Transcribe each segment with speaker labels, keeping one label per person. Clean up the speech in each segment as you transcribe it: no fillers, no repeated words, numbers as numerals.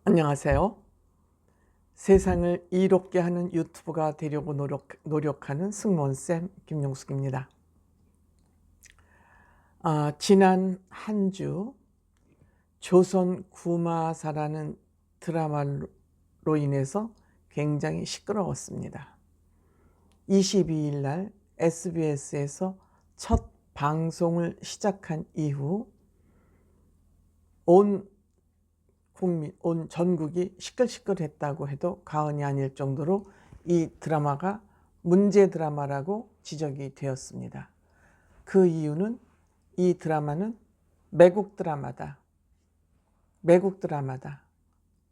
Speaker 1: 안녕하세요. 세상을 이롭게 하는 유튜브가 되려고 노력하는 승무원쌤 김용숙입니다. 지난 한 주 조선 구마사라는 드라마로 인해서 굉장히 시끄러웠습니다. 22일 날 SBS에서 첫 방송을 시작한 이후 온 전국이 시끌시끌했다고 해도 과언이 아닐 정도로 이 드라마가 문제 드라마라고 지적이 되었습니다. 그 이유는 이 드라마는 매국 드라마다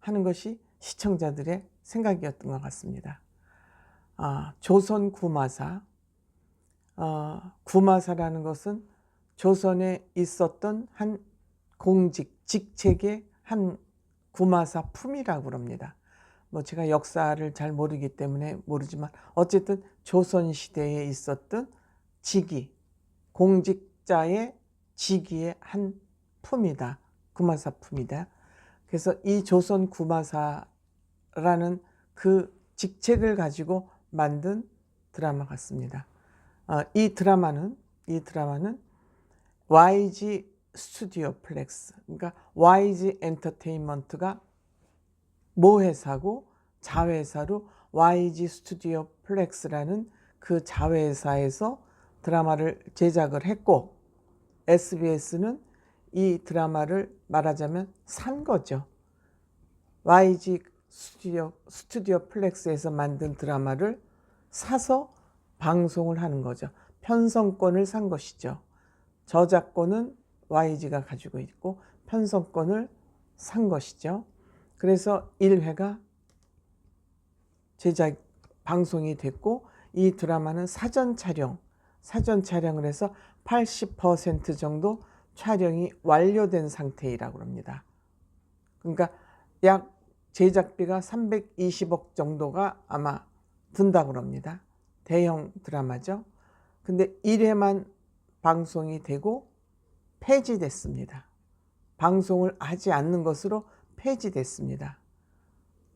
Speaker 1: 하는 것이 시청자들의 생각이었던 것 같습니다. 조선 구마사, 구마사라는 것은 조선에 있었던 한 직책의 한 구마사 품이라고 합니다. 제가 역사를 잘 모르기 때문에 모르지만 어쨌든 조선시대에 있었던 직위, 공직자의 직위의 한 품이다. 구마사 품이다. 그래서 이 조선 구마사라는 그 직책을 가지고 만든 드라마 같습니다. 이 드라마는 YG 스튜디오 플렉스, 그러니까 YG 엔터테인먼트가 모회사고 자회사로 YG 스튜디오 플렉스라는 그 자회사에서 드라마를 제작을 했고, SBS는 이 드라마를 말하자면 산 거죠. YG 스튜디오 플렉스에서 만든 드라마를 사서 방송을 하는 거죠. 편성권을 산 것이죠. 저작권은 YG가 가지고 있고 편성권을 산 것이죠. 그래서 1회가 방송이 됐고, 이 드라마는 사전 촬영을 해서 80% 정도 촬영이 완료된 상태이라고 합니다. 그러니까 약 제작비가 320억 정도가 아마 든다고 합니다. 대형 드라마죠. 근데 1회만 방송이 되고 폐지됐습니다. 방송을 하지 않는 것으로 폐지됐습니다.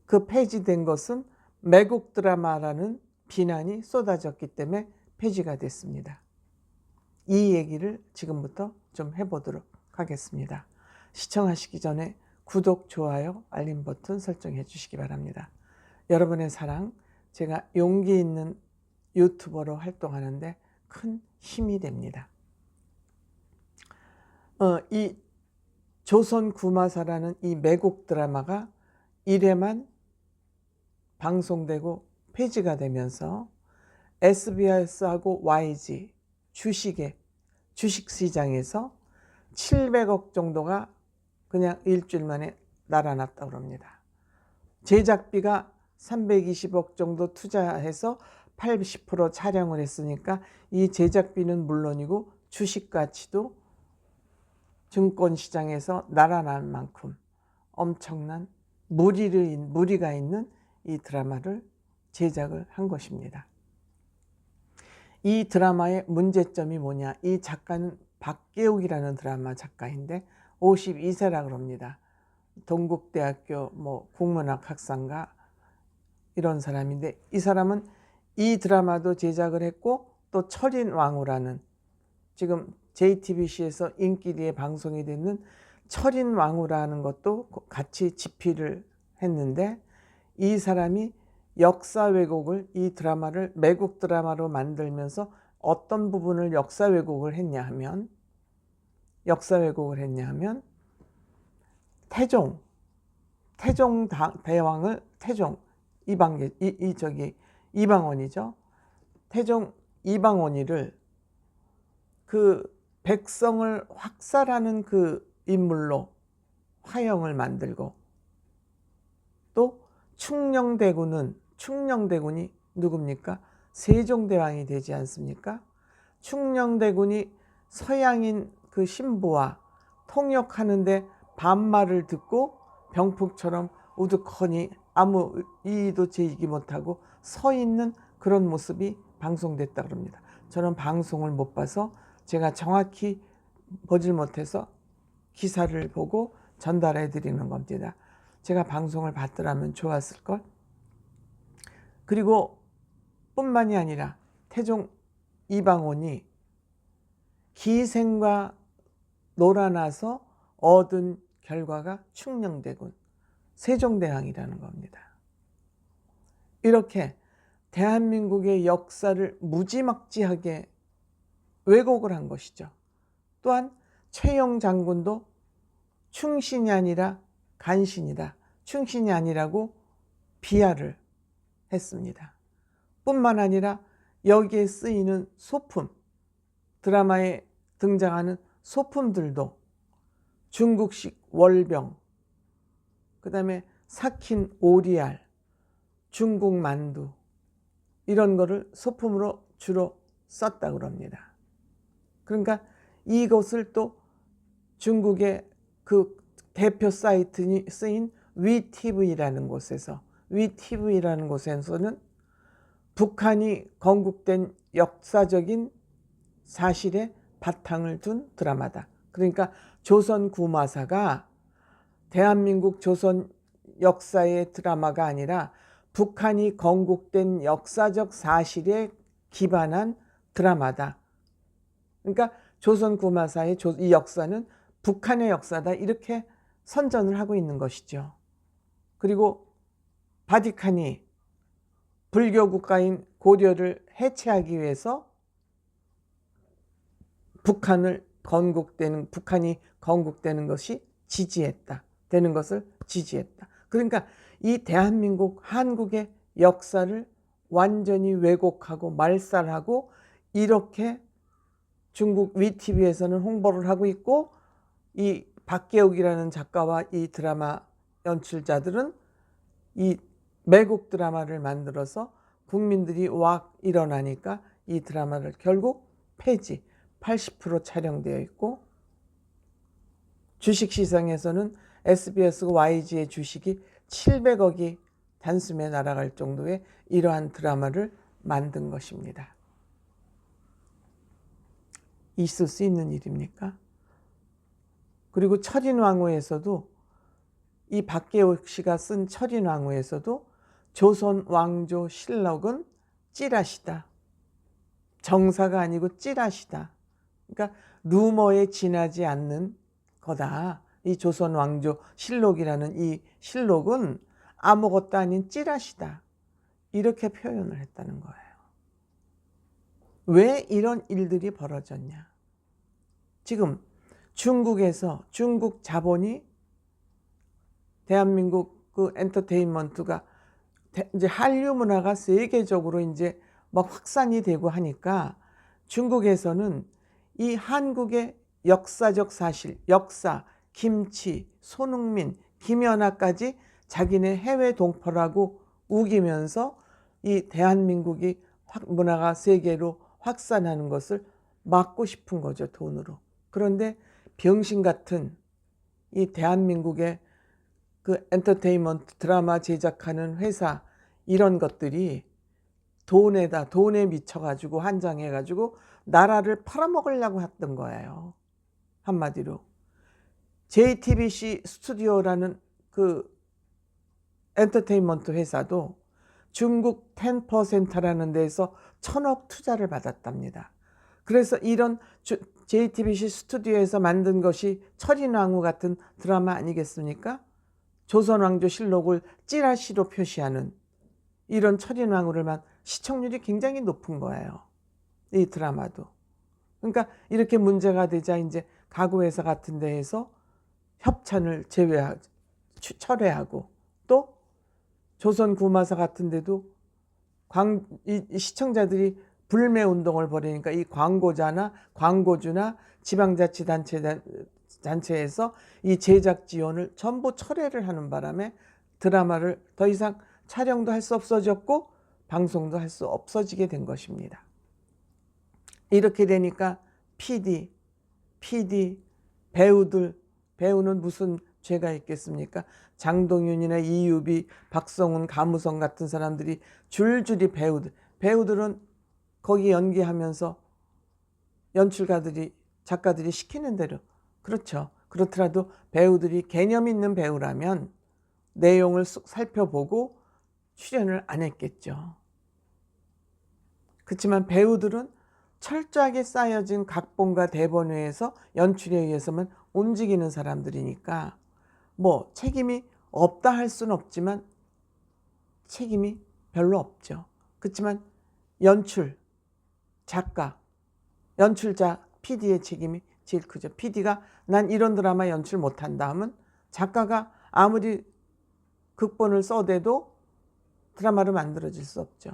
Speaker 1: 그 폐지된 것은 매국 드라마라는 비난이 쏟아졌기 때문에 폐지가 됐습니다. 이 얘기를 지금부터 좀 해보도록 하겠습니다. 시청하시기 전에 구독, 좋아요, 알림 버튼 설정해 주시기 바랍니다. 여러분의 사랑, 제가 용기 있는 유튜버로 활동하는데 큰 힘이 됩니다. 이 조선 구마사라는 이 매국 드라마가 1회만 방송되고 폐지가 되면서 SBS하고 YG 주식시장에서 700억 정도가 그냥 일주일 만에 날아났다고 합니다. 제작비가 320억 정도 투자해서 80% 촬영을 했으니까 이 제작비는 물론이고 주식 가치도 증권시장에서 날아난 만큼 엄청난 무리가 있는 이 드라마를 제작을 한 것입니다. 이 드라마의 문제점이 뭐냐? 이 작가는 박계옥이라는 드라마 작가인데 52세라고 합니다. 동국대학교 국문학 학사인가 이런 사람인데, 이 사람은 이 드라마도 제작을 했고 또 철인왕후라는, 지금 JTBC에서 인기리에 방송이 되는 철인왕후라는 것도 같이 집필을 했는데, 이 사람이 역사 왜곡을, 이 드라마를 매국 드라마로 만들면서 어떤 부분을 역사 왜곡을 했냐 하면 태종 대왕을 이방원이죠. 태종 이방원이를 그 백성을 학살하는 그 인물로 화형을 만들고, 또 충녕대군이 누굽니까? 세종대왕이 되지 않습니까? 충녕대군이 서양인 그 신부와 통역하는데 반말을 듣고 병풍처럼 우두커니 아무 이의도 제기 못하고 서 있는 그런 모습이 방송됐다고 합니다. 저는 방송을 못 봐서 제가 정확히 보질 못해서 기사를 보고 전달해 드리는 겁니다. 제가 방송을 받더라면 좋았을걸. 그리고 뿐만이 아니라 태종 이방원이 기생과 놀아나서 얻은 결과가 충녕대군 세종대왕이라는 겁니다. 이렇게 대한민국의 역사를 무지막지하게 왜곡을 한 것이죠. 또한 최영 장군도 충신이 아니라 간신이다, 충신이 아니라고 비하를 했습니다. 뿐만 아니라 여기에 쓰이는 소품, 드라마에 등장하는 소품들도 중국식 월병, 그 다음에 삭힌 오리알, 중국 만두, 이런 거를 소품으로 주로 썼다고 합니다. 그러니까 이것을 또 중국의 그 대표 사이트に쓰인 위티브이라는 곳에서는 북한이 건국된 역사적인 사실에 바탕을 둔 드라마다. 그러니까 조선 구마사가 대한민국 조선 역사의 드라마가 아니라 북한이 건국된 역사적 사실에 기반한 드라마다. 그러니까 조선 구마사의 이 역사는 북한의 역사다, 이렇게 선전을 하고 있는 것이죠. 그리고 바티칸이 불교 국가인 고려를 해체하기 위해서 북한이 건국되는 것이 되는 것을 지지했다. 그러니까 이 대한민국, 한국의 역사를 완전히 왜곡하고 말살하고 이렇게 중국 위티비에서는 홍보를 하고 있고, 이 박계옥이라는 작가와 이 드라마 연출자들은 이 매국 드라마를 만들어서 국민들이 왁 일어나니까 이 드라마를 결국 폐지, 80% 촬영되어 있고, 주식시장에서는 SBS와 YG의 주식이 700억이 단숨에 날아갈 정도의 이러한 드라마를 만든 것입니다. 있을 수 있는 일입니까? 그리고 철인왕후에서도, 이 박계옥 씨가 쓴 철인왕후에서도 조선 왕조 실록은 찌라시다, 정사가 아니고 찌라시다. 그러니까 루머에 지나지 않는 거다. 이 조선 왕조 실록이라는 이 실록은 아무것도 아닌 찌라시다, 이렇게 표현을 했다는 거예요. 왜 이런 일들이 벌어졌냐? 지금 중국에서, 중국 자본이 대한민국 그 엔터테인먼트가 이제 한류 문화가 세계적으로 이제 막 확산이 되고 하니까 중국에서는 이 한국의 역사적 사실, 역사, 김치, 손흥민, 김연아까지 자기네 해외 동포라고 우기면서 이 대한민국이 문화가 세계로 확산하는 것을 막고 싶은 거죠, 돈으로. 그런데 병신 같은 이 대한민국의 그 엔터테인먼트 드라마 제작하는 회사, 이런 것들이 돈에 미쳐가지고 환장해가지고 나라를 팔아먹으려고 했던 거예요. 한마디로 JTBC 스튜디오라는 그 엔터테인먼트 회사도 중국 10%라는 데서 1000억 투자를 받았답니다. 그래서 이런 JTBC 스튜디오에서 만든 것이 철인왕후 같은 드라마 아니겠습니까? 조선왕조 실록을 찌라시로 표시하는 이런 철인왕후를만 시청률이 굉장히 높은 거예요, 이 드라마도. 그러니까 이렇게 문제가 되자 이제 가구회사 같은 데에서 협찬을 철회하고, 또 조선 구마사 같은 데도 이 시청자들이 불매 운동을 벌이니까 이 광고주나 지방자치단체에서 이 제작 지원을 전부 철회를 하는 바람에 드라마를 더 이상 촬영도 할 수 없어졌고 방송도 할 수 없어지게 된 것입니다. 이렇게 되니까 PD, 배우는 무슨 죄가 있겠습니까? 장동윤이나 이유비, 박성훈, 감우성 같은 사람들이 줄줄이 배우들은 거기 연기하면서 연출가들이, 작가들이 시키는 대로, 그렇죠. 그렇더라도 배우들이 개념 있는 배우라면 내용을 살펴보고 출연을 안 했겠죠. 그렇지만 배우들은 철저하게 쌓여진 각본과 대본에 의해서 연출에 의해서만 움직이는 사람들이니까 뭐 책임이 없다 할 수는 없지만 책임이 별로 없죠. 그렇지만 연출, 작가, 연출자, PD의 책임이 제일 크죠. PD가 난 이런 드라마 연출 못한다 하면 작가가 아무리 극본을 써대도 드라마를 만들어질 수 없죠.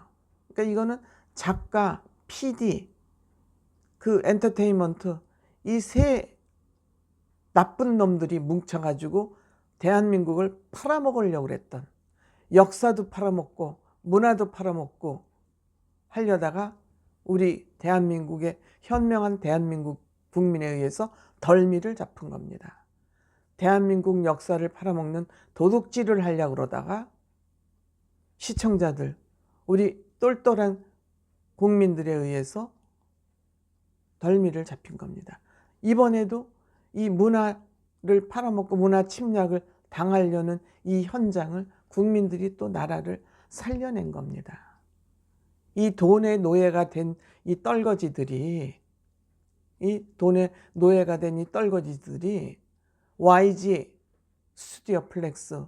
Speaker 1: 그러니까 이거는 작가, PD, 그 엔터테인먼트 이 세 나쁜 놈들이 뭉쳐가지고 대한민국을 팔아먹으려고 그랬던, 역사도 팔아먹고 문화도 팔아먹고 하려다가 우리 대한민국의 현명한 대한민국 국민에 의해서 덜미를 잡은 겁니다. 대한민국 역사를 팔아먹는 도둑질을 하려고 그러다가 시청자들, 우리 똘똘한 국민들에 의해서 덜미를 잡힌 겁니다. 이번에도 이 문화를 팔아먹고 문화 침략을 당하려는 이 현장을 국민들이 또 나라를 살려낸 겁니다. 이 돈의 노예가 된 이 떨거지들이, YG 스튜디오 플렉스,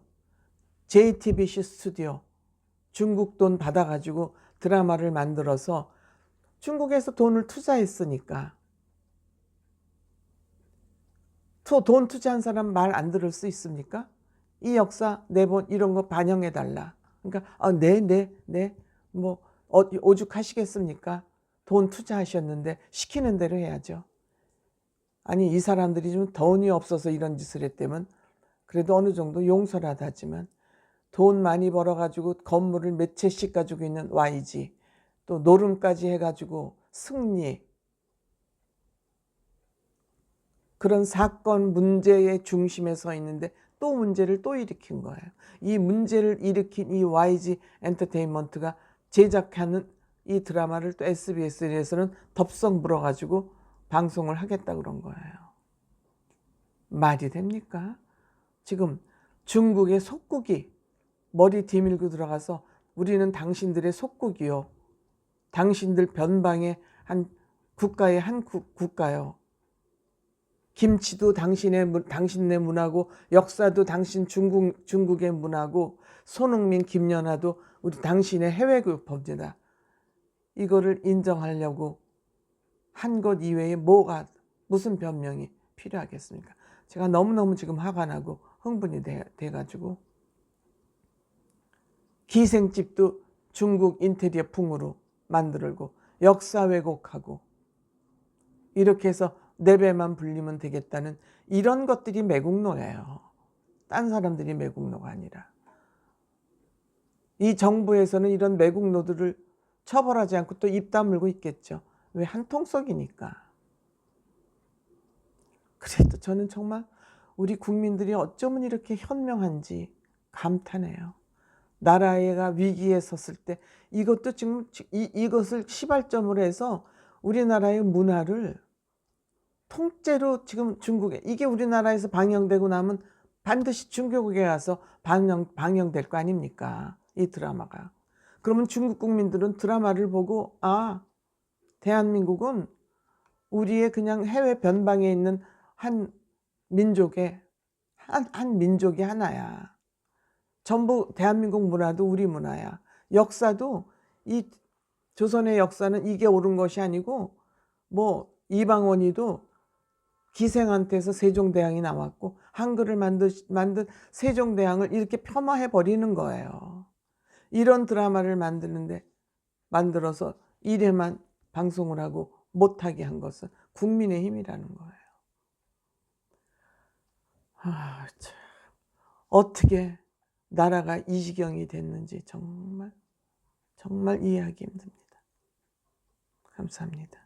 Speaker 1: JTBC 스튜디오, 중국 돈 받아가지고 드라마를 만들어서 중국에서 돈을 투자했으니까 돈 투자한 사람 말 안 들을 수 있습니까? 이 역사 내본 이런 거 반영해달라. 그러니까 네 뭐 오죽하시겠습니까? 돈 투자하셨는데 시키는 대로 해야죠. 아니 이 사람들이 좀 돈이 없어서 이런 짓을 했다면 그래도 어느 정도 용서라도 하지만 돈 많이 벌어가지고 건물을 몇 채씩 가지고 있는 YG, 또 노름까지 해가지고 승리, 그런 사건 문제의 중심에 서 있는데 또 문제를 또 일으킨 거예요. 이 문제를 일으킨 이 YG 엔터테인먼트가 제작하는 이 드라마를 또 SBS에서는 덥석 물어가지고 방송을 하겠다 그런 거예요. 말이 됩니까? 지금 중국의 속국이 머리 뒤밀고 들어가서 우리는 당신들의 속국이요, 당신들 변방의 한 국가의 한 국가요, 김치도 당신네 문화고 역사도 당신 중국의 문화고 손흥민, 김연아도 우리 당신의 해외 범죄다. 이거를 인정하려고 한 것 이외에 무슨 변명이 필요하겠습니까? 제가 너무너무 지금 화가 나고 흥분이 돼가지고 기생집도 중국 인테리어 풍으로 만들고 역사 왜곡하고 이렇게 해서 내 배만 불리면 되겠다는 이런 것들이 매국노예요. 딴 사람들이 매국노가 아니라. 이 정부에서는 이런 매국노들을 처벌하지 않고 또 입 다물고 있겠죠. 왜? 한통속이니까. 그래도 저는 정말 우리 국민들이 어쩌면 이렇게 현명한지 감탄해요. 나라가 위기에 섰을 때 이것도 지금 이것을 시발점으로 해서 우리나라의 문화를 통째로 지금 중국에, 이게 우리나라에서 방영되고 나면 반드시 중국에 가서 방영될 거 아닙니까? 이 드라마가. 그러면 중국 국민들은 드라마를 보고 대한민국은 우리의 그냥 해외 변방에 있는 한 민족의 하나야. 전부 대한민국 문화도 우리 문화야. 역사도 이 조선의 역사는 이게 옳은 것이 아니고 뭐 이방원이도 기생한테서 세종대왕이 나왔고 한글을 만든 세종대왕을 이렇게 폄하해 버리는 거예요. 이런 드라마를 만들어서 1회만 방송을 하고 못하게 한 것은 국민의힘이라는 거예요. 참. 어떻게 나라가 이 지경이 됐는지 정말 이해하기 힘듭니다. 감사합니다.